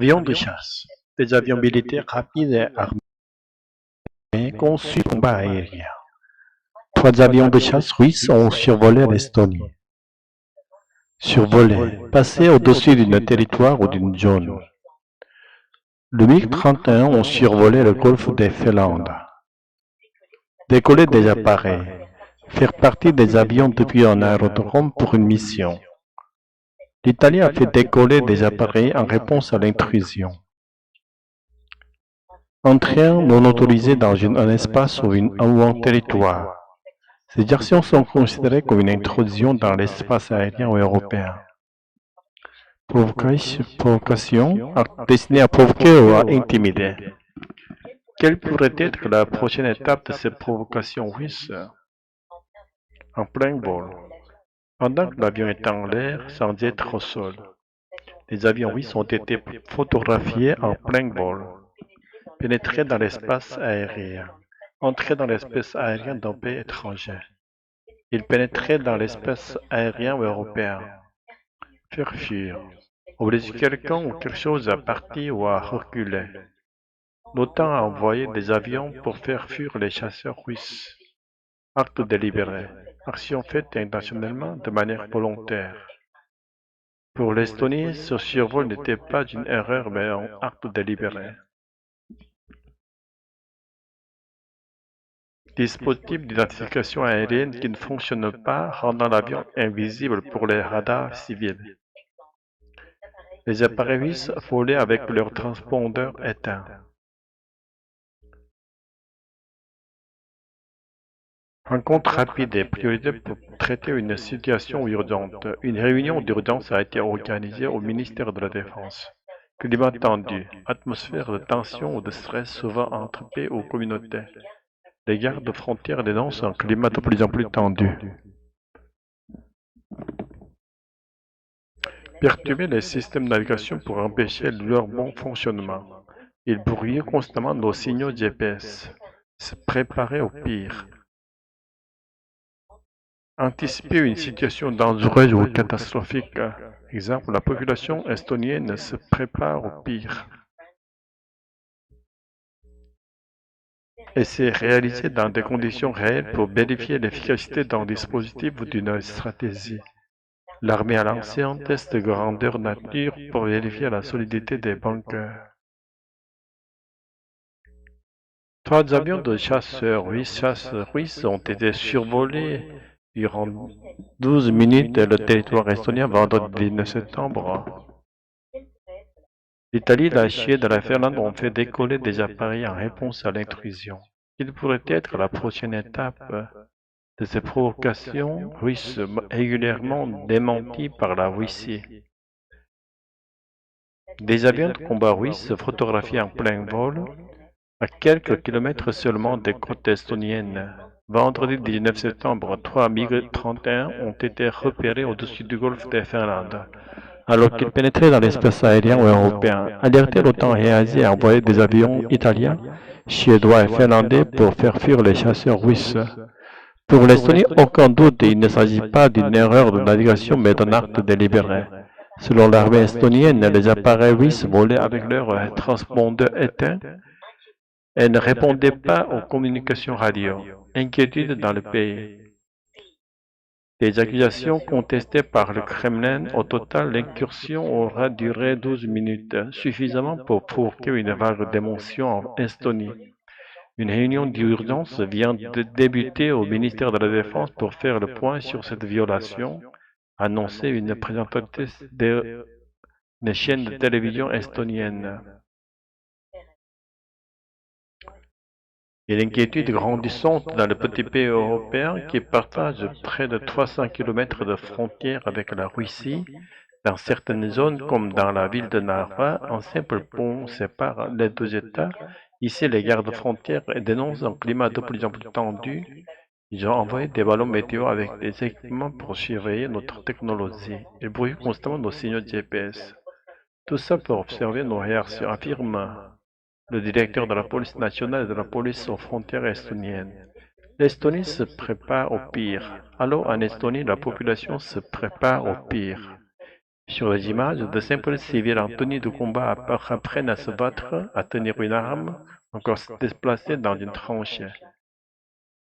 Avions de chasse. Des avions militaires rapides et armés conçus pour combat aérien. Trois avions de chasse russes ont survolé l'Estonie. Survolé, passé au-dessus d'un territoire ou d'une zone. Le MiG-31 ont survolé le golfe des Finlandes. Décoller des appareils. Faire partie des avions depuis un aérodrome pour une mission. L'Italie a fait décoller des appareils en réponse à l'intrusion. Entrer non autorisé dans un espace ou un territoire. Ces actions sont considérées comme une intrusion dans l'espace aérien européen. Provocation destinée à provoquer ou à intimider. Quelle pourrait être la prochaine étape de ces provocations russes? En plein vol. Pendant que l'avion est en l'air, sans être au sol, les avions russes ont été photographiés en plein vol, pénétrer dans l'espace aérien, entrer dans l'espace aérien d'un pays étranger. Ils pénétraient dans l'espace aérien européen, faire fuir, obliger quelqu'un ou quelque chose à partir ou à reculer. L'OTAN a envoyé des avions pour faire fuir les chasseurs russes. Acte délibéré, action faite intentionnellement de manière volontaire. Pour l'Estonie, ce survol n'était pas une erreur mais un acte délibéré. Dispositif d'identification aérienne qui ne fonctionne pas, rendant l'avion invisible pour les radars civils. Les appareils russes volaient avec leurs transpondeurs éteints. Rencontre rapide et prioritaire pour traiter une situation urgente. Une réunion d'urgence a été organisée au ministère de la Défense. Climat tendu, atmosphère de tension ou de stress souvent entre pays ou communautés. Les gardes frontières dénoncent un climat de plus en plus tendu. Perturber les systèmes de navigation pour empêcher leur bon fonctionnement. Ils brouillent constamment nos signaux GPS. Se préparer au pire. Anticiper une situation dangereuse ou catastrophique. Exemple, la population estonienne se prépare au pire. Et c'est réalisé dans des conditions réelles pour vérifier l'efficacité d'un dispositif ou d'une stratégie. L'armée a lancé un test de grandeur nature pour vérifier la solidité des bunkers. Trois avions de chasseurs russes ont été survolés durant 12 minutes le territoire estonien vendredi 19 septembre. L'Italie, la Chine et la Finlande ont fait décoller des appareils en réponse à l'intrusion. Quelle pourrait être la prochaine étape de ces provocations russes régulièrement démenties par la Russie? Des avions de combat russes photographiés en plein vol, à quelques kilomètres seulement des côtes estoniennes. Vendredi 19 septembre, 3 MiG-31 ont été repérés au-dessus du golfe des Finlandes, alors qu'ils pénétraient dans l'espace aérien européen. Alerté, l'OTAN a réagi et a envoyé des avions italiens, suédois et finlandais pour faire fuir les chasseurs russes. Pour l'Estonie, aucun doute, il ne s'agit pas d'une erreur de navigation mais d'un acte délibéré. Selon l'armée estonienne, les appareils russes volaient avec leurs transpondeurs éteints et ne répondaient pas aux communications radio. Inquiétude dans le pays. Des accusations contestées par le Kremlin. Au total, l'incursion aura duré 12 minutes, suffisamment pour provoquer une vague d'émotion en Estonie. Une réunion d'urgence vient de débuter au ministère de la Défense pour faire le point sur cette violation, annonçait une présentatrice d'une chaîne de télévision estonienne. Et l'inquiétude grandissante dans le petit pays européen qui partage près de 300 km de frontière avec la Russie. Dans certaines zones, comme dans la ville de Narva, un simple pont sépare les deux États. Ici, les gardes frontières dénoncent un climat de plus en plus tendu. Ils ont envoyé des ballons météo avec des équipements pour surveiller notre technologie. Ils brouillent constamment nos signaux GPS. Tout ça pour observer nos réactions, affirme le directeur de la police nationale et de la police aux frontières estoniennes. L'Estonie se prépare au pire. Alors en Estonie, la population se prépare au pire. Sur les images, de simples civils en tenue de combat apprennent à se battre, à tenir une arme, encore se déplacer dans une tranchée.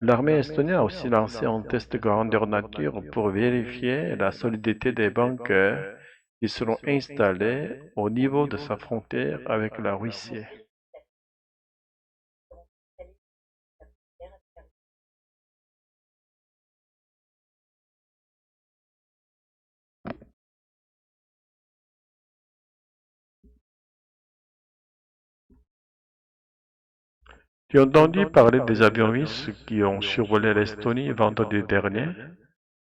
L'armée estonienne a aussi lancé un test grandeur nature pour vérifier la solidité des bunkers qui seront installés au niveau de sa frontière avec la Russie. Tu as entendu parler des avions russes qui ont survolé l'Estonie vendredi dernier?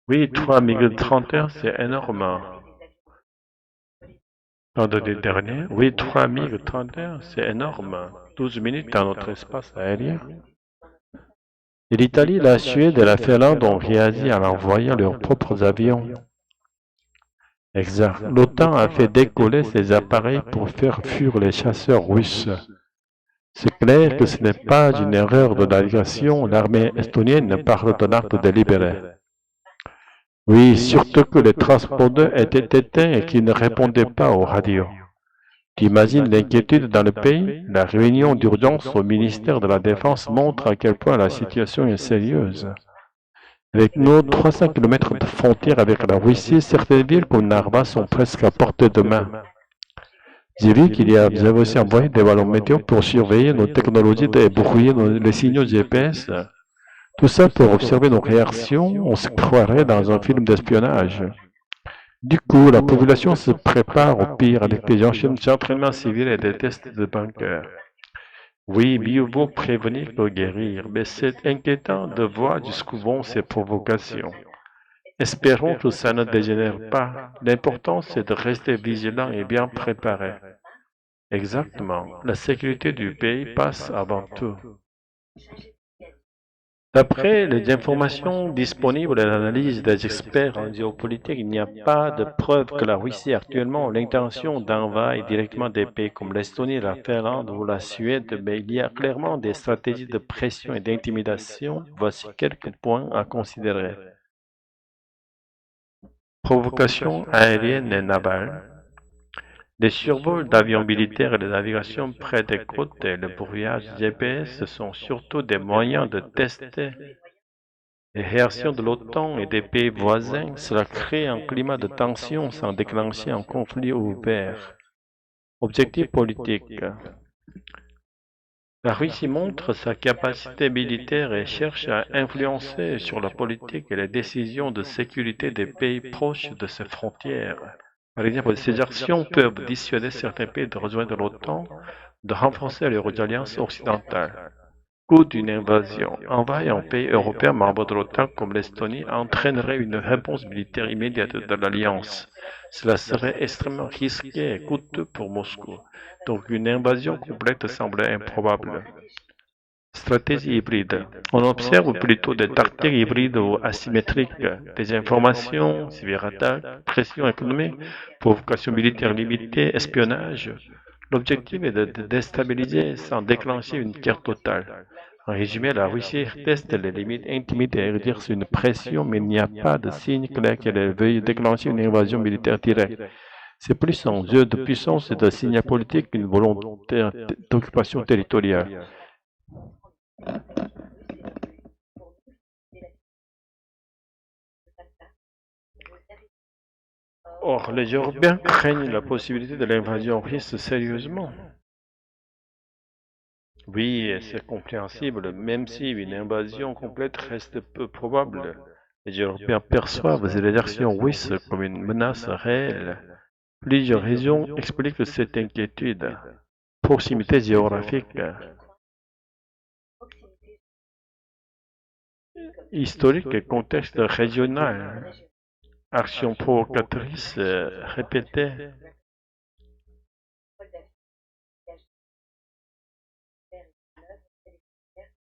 Oui, 3 MiG-31, c'est énorme. Vendredi dernier? Oui, 3 MiG-31, c'est énorme. 12 minutes dans notre espace aérien. Et l'Italie, la Suède et la Finlande ont réagi en envoyant leurs propres avions. Exact. L'OTAN a fait décoller ses appareils pour faire fuir les chasseurs russes. C'est clair que ce n'est pas une erreur de navigation, l'armée estonienne parle d'un acte délibéré. Oui, surtout que les transpondeurs étaient éteints et qu'ils ne répondaient pas aux radios. Tu imagines l'inquiétude dans le pays? La réunion d'urgence au ministère de la Défense montre à quel point la situation est sérieuse. Avec nos 300 km de frontière avec la Russie, certaines villes comme Narva sont presque à portée de main. J'ai vu qu'il y a, vous avez aussi envoyé des ballons météo pour surveiller nos technologies et brouiller les signaux GPS. Tout ça pour observer nos réactions, on se croirait dans un film d'espionnage. Du coup, la population se prépare au pire avec des entraînements civils et des tests de bunkers. Oui, mieux vaut prévenir que guérir, mais c'est inquiétant de voir jusqu'où vont ces provocations. Espérons que ça ne dégénère pas. L'important, c'est de rester vigilant et bien préparé. Exactement. La sécurité du pays passe avant tout. D'après les informations disponibles et l'analyse des experts en géopolitique, il n'y a pas de preuve que la Russie a actuellement l'intention d'envahir directement des pays comme l'Estonie, la Finlande ou la Suède, mais il y a clairement des stratégies de pression et d'intimidation. Voici quelques points à considérer. Provocation aérienne et navale. Les survols d'avions militaires et de navigation près des côtes et le brouillage GPS sont surtout des moyens de tester les réactions de l'OTAN et des pays voisins. Cela crée un climat de tension sans déclencher un conflit ouvert. Objectif politique. La Russie montre sa capacité militaire et cherche à influencer sur la politique et les décisions de sécurité des pays proches de ses frontières. Par exemple, ces actions peuvent dissuader certains pays de rejoindre l'OTAN, de renforcer leur alliance occidentale. Coût d'une invasion. Envahir un pays européen membre de l'OTAN comme l'Estonie entraînerait une réponse militaire immédiate de l'Alliance. Cela serait extrêmement risqué et coûteux pour Moscou. Donc une invasion complète semble improbable. Stratégie hybride. On observe plutôt des tactiques hybrides ou asymétriques, des informations, cyberattaques, pression économique, provocation militaire limitée, espionnage. L'objectif est de déstabiliser sans déclencher une guerre totale. En résumé, la Russie teste les limites intimides et exerce une pression, mais il n'y a pas de signe clair qu'elle veuille déclencher une invasion militaire directe. C'est plus un jeu de puissance et de signal politique qu'une volonté d'occupation territoriale. Or, les Européens craignent la possibilité de l'invasion russe sérieusement. Oui, c'est compréhensible, même si une invasion complète reste peu probable. Les Européens perçoivent les actions russes comme une menace réelle. Plusieurs raisons expliquent cette inquiétude. Proximité géographique, historique et contexte régional. Actions provocatrices répétées.